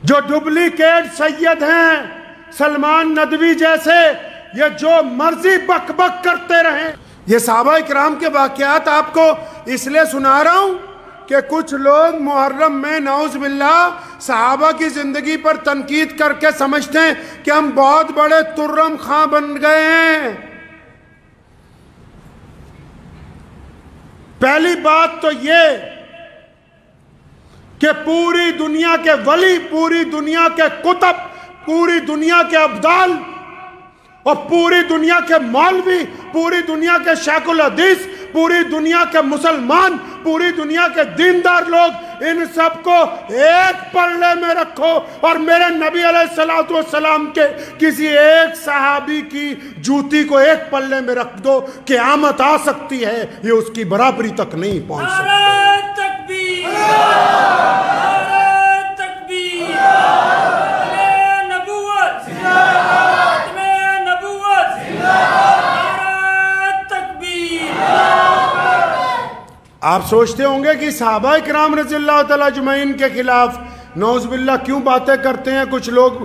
जो डुप्लीकेट सैयद हैं सलमान नदवी जैसे, ये जो मर्जी बक बक करते रहें। ये सहाबा इकराम के वाकयात आपको इसलिए सुना रहा हूं कि कुछ लोग मुहर्रम में नौज बिल्लाह सहाबा की जिंदगी पर तनकीद करके समझते हैं कि हम बहुत बड़े तुर्रम खां बन गए हैं। पहली बात तो ये कि पूरी दुनिया के वली, पूरी दुनिया के कुतब, पूरी दुनिया के अब्दाल और पूरी दुनिया के मौलवी, पूरी दुनिया के शेखुल हदीस, पूरी दुनिया के मुसलमान, पूरी दुनिया के दीनदार लोग, इन सबको एक पल्ले में रखो और मेरे नबी अलैहिस्सलातु वस्सलाम के किसी एक सहाबी की जूती को एक पल्ले में रख दो, क़यामत आ सकती है, ये उसकी बराबरी तक नहीं पहुंच सकती। आप सोचते होंगे कि सहाबा इकराम रज़ियल्लाहु तआला अजमईन के खिलाफ नौज़ुबिल्लाह क्यों बातें करते हैं कुछ लोग।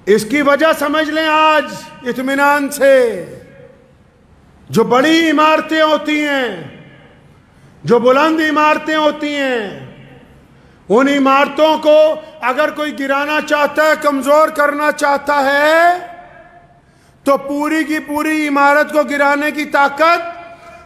इसकी वजह समझ लें आज इत्मीनान से। जो बड़ी इमारतें होती हैं, जो बुलंद इमारतें होती हैं, उन इमारतों को अगर कोई गिराना चाहता है, कमजोर करना चाहता है, तो पूरी की पूरी इमारत को गिराने की ताकत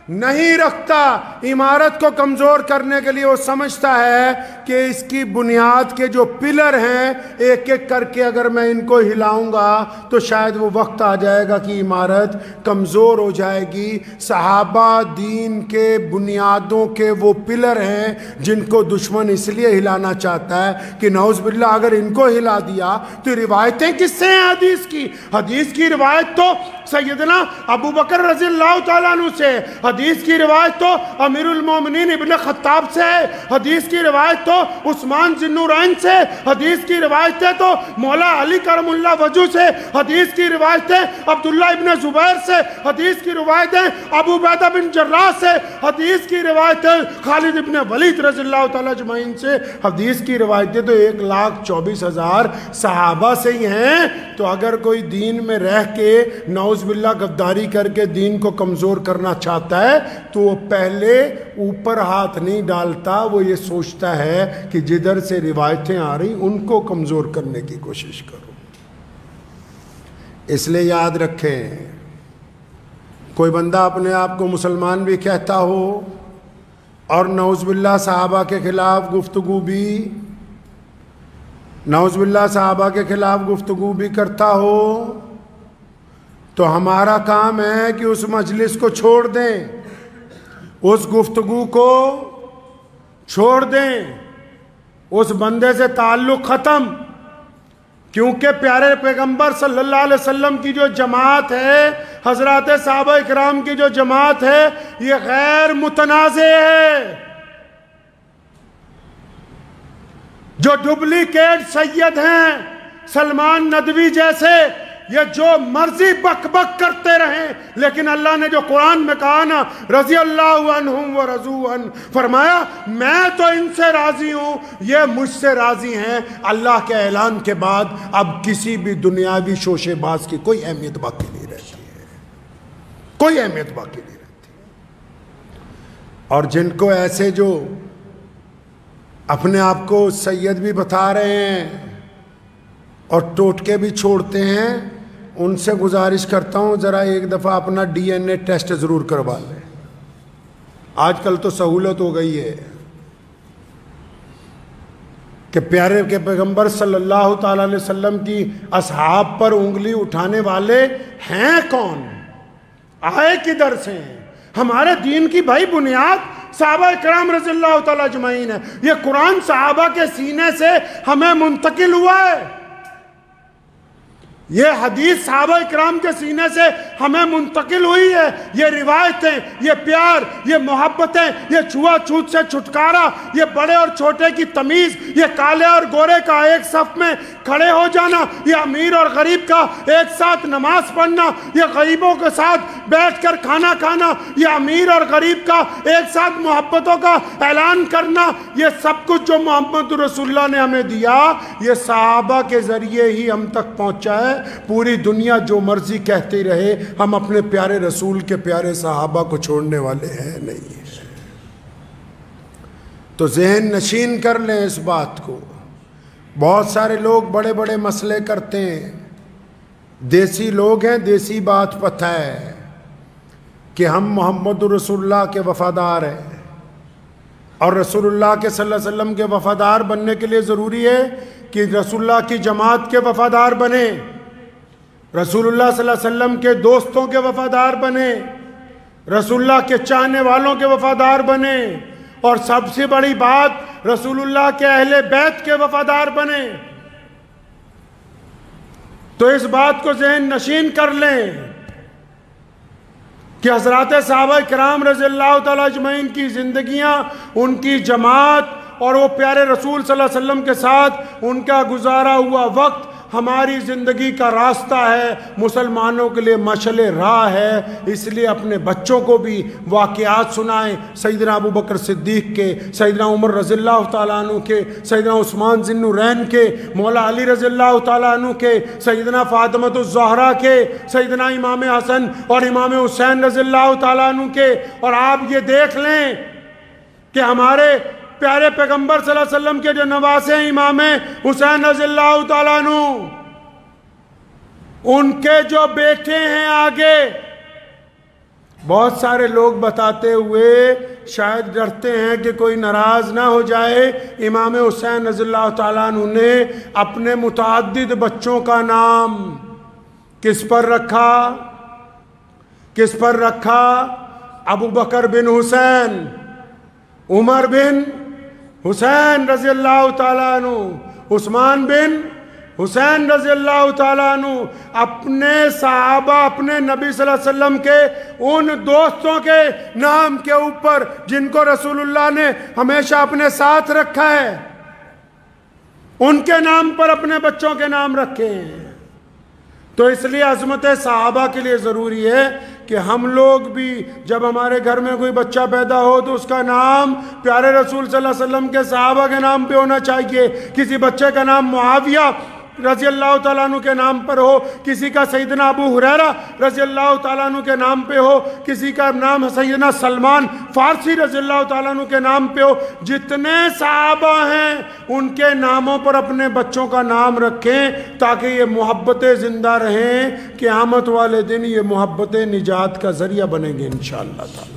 नहीं रखता। इमारत को कमजोर करने के लिए वो समझता है कि इसकी बुनियाद के जो पिलर हैं, एक एक करके अगर मैं इनको हिलाऊंगा तो शायद वो वक्त आ जाएगा कि इमारत कमजोर हो जाएगी। सहाबा दीन के बुनियादों के वो पिलर हैं जिनको दुश्मन इसलिए हिलाना चाहता है कि नौज़ बिल्लाह अगर इनको हिला दिया तो रिवायतें किससे हैं हदीस की? हदीस की रिवायत तो सैयदना अबू बकर रज़ियल्लाहु तआला अन्हु से, हदीस की रिवायत तो अमीरुल मोमिनीन इब्न खत्ताब से है, हदीस की रिवायत तो उस्मान ज़ुन्नूरैन से, हदीस की रिवायतें तो मौला अली करमुल्लाह वजू से, हदीस की रिवायतें अब्दुल्ला इब्न जुबैर से, हदीस की रिवायतें अबू उबैदा बिन जर्राह से, हदीस की रिवायतें खालिद इब्न वलीद रज़ियल्लाहु तआला अजमईन से, हदीस की रिवायतें तो 1,24,000 सहाबा से ही हैं। तो अगर कोई दीन में रह के नौज़ बिल्लाह गद्दारी करके दीन को कमज़ोर करना चाहता है तो वो पहले ऊपर हाथ नहीं डालता, वो ये सोचता है कि जिधर से रिवायतें आ रही उनको कमज़ोर करने की कोशिश करो। इसलिए याद रखें, कोई बंदा अपने आप को मुसलमान भी कहता हो और नौज़ बिल्लाह सहाबा के खिलाफ गुफ्तगू भी, नौज़ बिल्लाह सहाबा के खिलाफ गुफ्तगू भी करता हो, तो हमारा काम है कि उस मजलिस को छोड़ दें, उस गुफ्तगू को छोड़ दें, उस बंदे से ताल्लुक़ ख़त्म। क्योंकि प्यारे पैगंबर सल्लल्लाहु अलैहि वसल्लम की जो जमात है, हज़रात सहाबा इकराम की जो जमात है, ये गैर मुतनाज़े है। जो डुप्लीकेट सैयद हैं सलमान नदवी जैसे, ये जो मर्जी बक बक करते रहें, लेकिन अल्लाह ने जो कुरान में कहा ना, रज़ी अल्लाहु अन्हुम व रज़ू अन, फरमाया मैं तो इनसे राजी हूं, ये मुझसे राजी हैं। अल्लाह के ऐलान के बाद अब किसी भी दुनियावी शोशेबाज की कोई अहमियत बाकी नहीं रहती है, कोई अहमियत बाकी नहीं रहती। और जिनको ऐसे जो अपने आप को सैयद भी बता रहे हैं और टोटके भी छोड़ते हैं, उनसे गुजारिश करता हूँ ज़रा एक दफ़ा अपना DNA टेस्ट ज़रूर करवा लें। आजकल तो सहूलत हो गई है कि प्यारे के पैगंबर सल्लल्लाहु ताला अलैहि वसल्लम की असहाब पर उंगली उठाने वाले हैं कौन, आए किधर से हैं? हमारे दीन की भाई बुनियाद सहाबा इकराम रज़ियल्लाहु तआला अजमईन है। ये कुरान सहाबा के सीने से हमें मुंतकिल हुआ है, ये हदीस सहाबा इकराम के सीने से हमें मुंतकिल हुई है। ये रिवायतें, ये प्यार, ये मोहब्बतें, ये छुआछूत से छुटकारा, ये बड़े और छोटे की तमीज़, ये काले और गोरे का एक सफ में खड़े हो जाना, ये अमीर और गरीब का एक साथ नमाज पढ़ना, ये गरीबों के साथ बैठकर खाना खाना, ये अमीर और गरीब का एक साथ मोहब्बतों का ऐलान करना, ये सब कुछ जो मोहम्मद रसूलुल्लाह ने हमें दिया, ये सहाबा के ज़रिए ही हम तक पहुँचा है। पूरी दुनिया जो मर्जी कहती रहे, हम अपने प्यारे रसूल के प्यारे सहाबा को छोड़ने वाले हैं नहीं। तो ज़हन नशीन कर लें इस बात को। बहुत सारे लोग बड़े बड़े मसले करते हैं, देसी लोग हैं, देसी बात पता है कि हम मोहम्मद रसूलुल्लाह के वफ़ादार हैं, और रसूलुल्लाह के सल्लल्लाहु अलैहि वसल्लम के वफ़ादार बनने के लिए ज़रूरी है कि रसूलुल्लाह की जमात के वफ़ादार बने, रसूलुल्लाह सल्लल्लाहु अलैहि वसल्लम के दोस्तों के वफ़ादार बने, रसूलुल्लाह के चाहने वालों के वफ़ादार बने, और सबसे बड़ी बात रसूलुल्लाह के अहले बैत के वफ़ादार बने। तो इस बात को ज़हन नशीन कर लें कि हज़रात सहाबा किराम रज़ियल्लाहु तआला अजमईन की ज़िंदगियाँ, उनकी जमात और वो प्यारे रसूल सल्लल्लाहु अलैहि वसल्लम के साथ उनका गुजारा हुआ वक्त हमारी ज़िंदगी का रास्ता है, मुसलमानों के लिए मशले राह है। इसलिए अपने बच्चों को भी वाक़यात सुनाएं, सैयदना अबू बकर सिद्दीक़ के, सैयदना उमर रज़ियल्लाहु ताला अन्हु के, सैयदना उस्मान ज़िन्नुरैन के, मौला अली रज़ियल्लाहु ताला अन्हु के, सैयदना फ़ातिमतुज़ ज़हरा के, सैयदना इमाम हसन और इमाम हुसैन रज़ियल्लाहु ताला अन्हु के। और आप ये देख लें कि हमारे प्यारे पैगंबर सल्लल्लाहु अलैहि वसल्लम के जो नवासे हैं इमाम हुसैन रज़ियल्लाहु ताला अन्हु, उनके जो बेटे हैं आगे, बहुत सारे लोग बताते हुए शायद डरते हैं कि कोई नाराज़ ना हो जाए, इमाम हुसैन रज़ियल्लाहु ताला अन्हु ने अपने मुतअद्दिद बच्चों का नाम किस पर रखा? किस पर रखा? अबू बकर बिन हुसैन, उमर बिन हुसैन रज़ियल्लाहु ताला अन्हु, उस्मान बिन हुसैन रज़ियल्लाहु ताला अन्हु। अपने सहाबा, अपने नबी सल्लल्लाहु अलैहि वसल्लम के उन दोस्तों के नाम के ऊपर जिनको रसूलुल्लाह ने हमेशा अपने साथ रखा है, उनके नाम पर अपने बच्चों के नाम रखे हैं। तो इसलिए अज़मत सहाबा के लिए ज़रूरी है कि हम लोग भी जब हमारे घर में कोई बच्चा पैदा हो तो उसका नाम प्यारे रसूल सल्लल्लाहु अलैहि वसल्लम के सहाबा के नाम पे होना चाहिए। किसी बच्चे का नाम मुआविया रज़ियल्लाहु ताला अन्हु के नाम पर हो, किसी का सैयदना अबू हुरैरा रज़ियल्लाहु ताला अन्हु के नाम पे हो, किसी का नाम सैयदना सलमान फ़ारसी रज़ियल्लाहु ताला अन्हु के नाम पे हो। जितने सहाबा हैं उनके नामों पर अपने बच्चों का नाम रखें ताकि ये मोहब्बतें ज़िंदा रहें, क़यामत वाले दिन ये मोहब्बतें निजात का ज़रिया बनेंगे इंशाअल्लाह ताला।